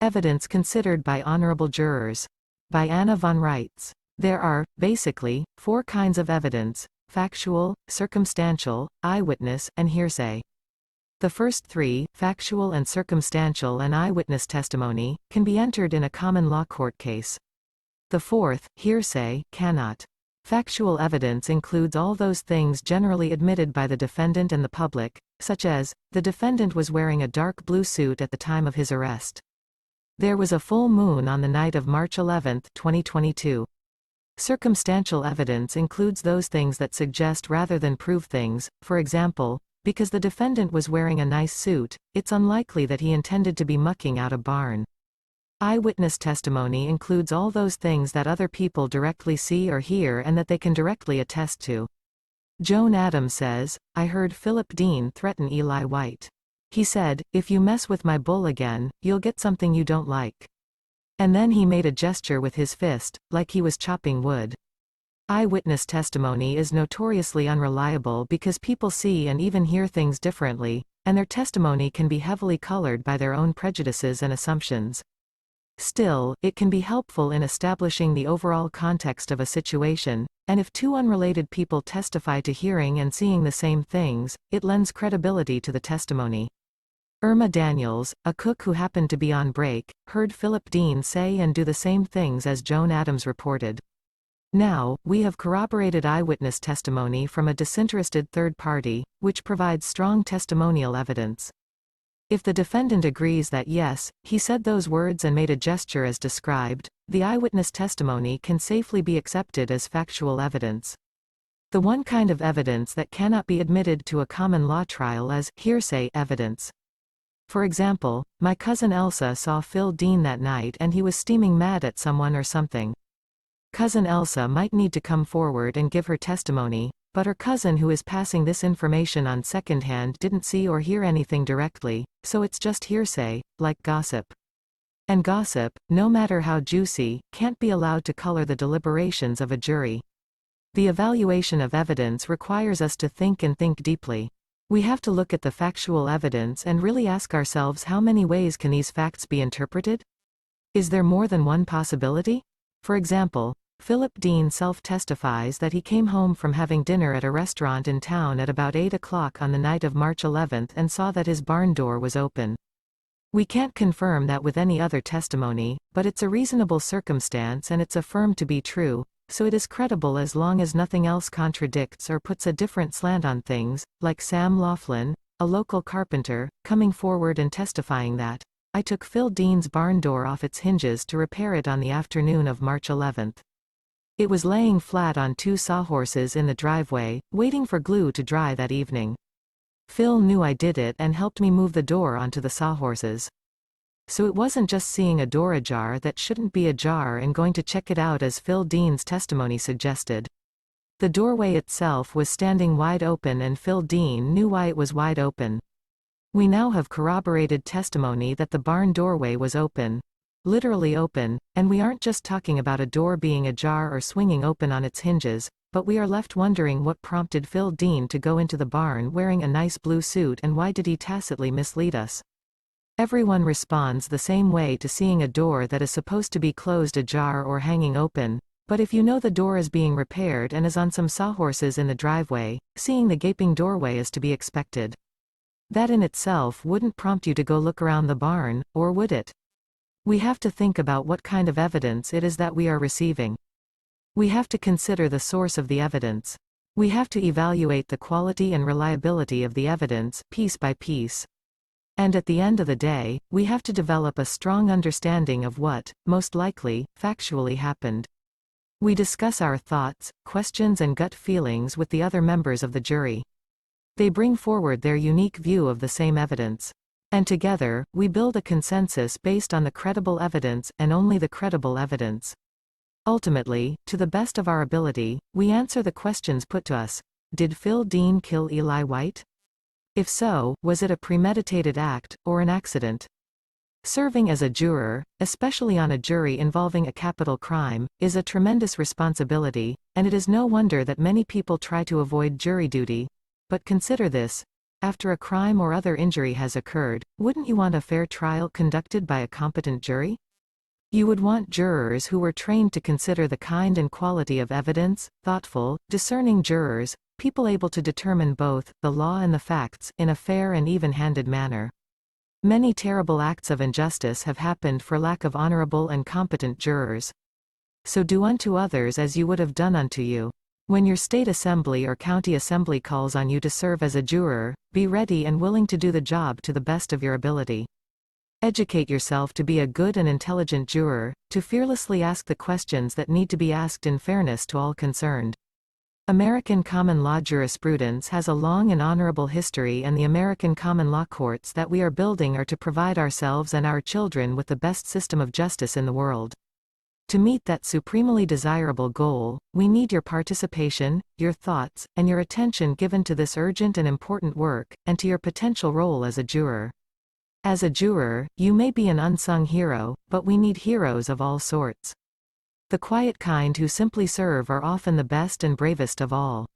Evidence considered by honorable jurors. By Anna von Reitz. There are, basically, 4 kinds of evidence: factual, circumstantial, eyewitness, and hearsay. The first 3, factual and circumstantial and eyewitness testimony, can be entered in a common law court case. The fourth, hearsay, cannot. Factual evidence includes all those things generally admitted by the defendant and the public, such as, the defendant was wearing a dark blue suit at the time of his arrest. There was a full moon on the night of March 11, 2022. Circumstantial evidence includes those things that suggest rather than prove things. For example, because the defendant was wearing a nice suit, it's unlikely that he intended to be mucking out a barn. Eyewitness testimony includes all those things that other people directly see or hear and that they can directly attest to. Joan Adams says, "I heard Philip Dean threaten Eli White. He said, 'If you mess with my bull again, you'll get something you don't like.' And then he made a gesture with his fist, like he was chopping wood." Eyewitness testimony is notoriously unreliable because people see and even hear things differently, and their testimony can be heavily colored by their own prejudices and assumptions. Still, it can be helpful in establishing the overall context of a situation, and if 2 unrelated people testify to hearing and seeing the same things, it lends credibility to the testimony. Irma Daniels, a cook who happened to be on break, heard Philip Dean say and do the same things as Joan Adams reported. Now, we have corroborated eyewitness testimony from a disinterested third party, which provides strong testimonial evidence. If the defendant agrees that yes, he said those words and made a gesture as described, the eyewitness testimony can safely be accepted as factual evidence. The one kind of evidence that cannot be admitted to a common law trial is hearsay evidence. For example, my cousin Elsa saw Phil Dean that night and he was steaming mad at someone or something. Cousin Elsa might need to come forward and give her testimony, but her cousin who is passing this information on secondhand didn't see or hear anything directly, so it's just hearsay, like gossip. And gossip, no matter how juicy, can't be allowed to color the deliberations of a jury. The evaluation of evidence requires us to think and think deeply. We have to look at the factual evidence and really ask ourselves, how many ways can these facts be interpreted? Is there more than one possibility? For example, Philip Dean self-testifies that he came home from having dinner at a restaurant in town at about 8 o'clock on the night of March 11 and saw that his barn door was open. We can't confirm that with any other testimony, but it's a reasonable circumstance and it's affirmed to be true, so it is credible as long as nothing else contradicts or puts a different slant on things, like Sam Laughlin, a local carpenter, coming forward and testifying that, "I took Phil Dean's barn door off its hinges to repair it on the afternoon of March 11. It was laying flat on 2 sawhorses in the driveway, waiting for glue to dry that evening. Phil knew I did it and helped me move the door onto the sawhorses." So it wasn't just seeing a door ajar that shouldn't be ajar and going to check it out as Phil Dean's testimony suggested. The doorway itself was standing wide open and Phil Dean knew why it was wide open. We now have corroborated testimony that the barn doorway was open. Literally open, and we aren't just talking about a door being ajar or swinging open on its hinges, but we are left wondering what prompted Phil Dean to go into the barn wearing a nice blue suit and why did he tacitly mislead us? Everyone responds the same way to seeing a door that is supposed to be closed ajar or hanging open, but if you know the door is being repaired and is on some sawhorses in the driveway, seeing the gaping doorway is to be expected. That in itself wouldn't prompt you to go look around the barn, or would it? We have to think about what kind of evidence it is that we are receiving. We have to consider the source of the evidence. We have to evaluate the quality and reliability of the evidence, piece by piece. And at the end of the day, we have to develop a strong understanding of what, most likely, factually happened. We discuss our thoughts, questions and gut feelings with the other members of the jury. They bring forward their unique view of the same evidence. And together, we build a consensus based on the credible evidence, and only the credible evidence. Ultimately, to the best of our ability, we answer the questions put to us. Did Phil Dean kill Eli White? If so, was it a premeditated act, or an accident? Serving as a juror, especially on a jury involving a capital crime, is a tremendous responsibility, and it is no wonder that many people try to avoid jury duty. But consider this. After a crime or other injury has occurred, wouldn't you want a fair trial conducted by a competent jury? You would want jurors who were trained to consider the kind and quality of evidence, thoughtful, discerning jurors, people able to determine both the law and the facts in a fair and even-handed manner. Many terrible acts of injustice have happened for lack of honorable and competent jurors. So do unto others as you would have done unto you. When your state assembly or county assembly calls on you to serve as a juror, be ready and willing to do the job to the best of your ability. Educate yourself to be a good and intelligent juror, to fearlessly ask the questions that need to be asked in fairness to all concerned. American common law jurisprudence has a long and honorable history, and the American common law courts that we are building are to provide ourselves and our children with the best system of justice in the world. To meet that supremely desirable goal, we need your participation, your thoughts, and your attention given to this urgent and important work, and to your potential role as a juror. As a juror, you may be an unsung hero, but we need heroes of all sorts. The quiet kind who simply serve are often the best and bravest of all.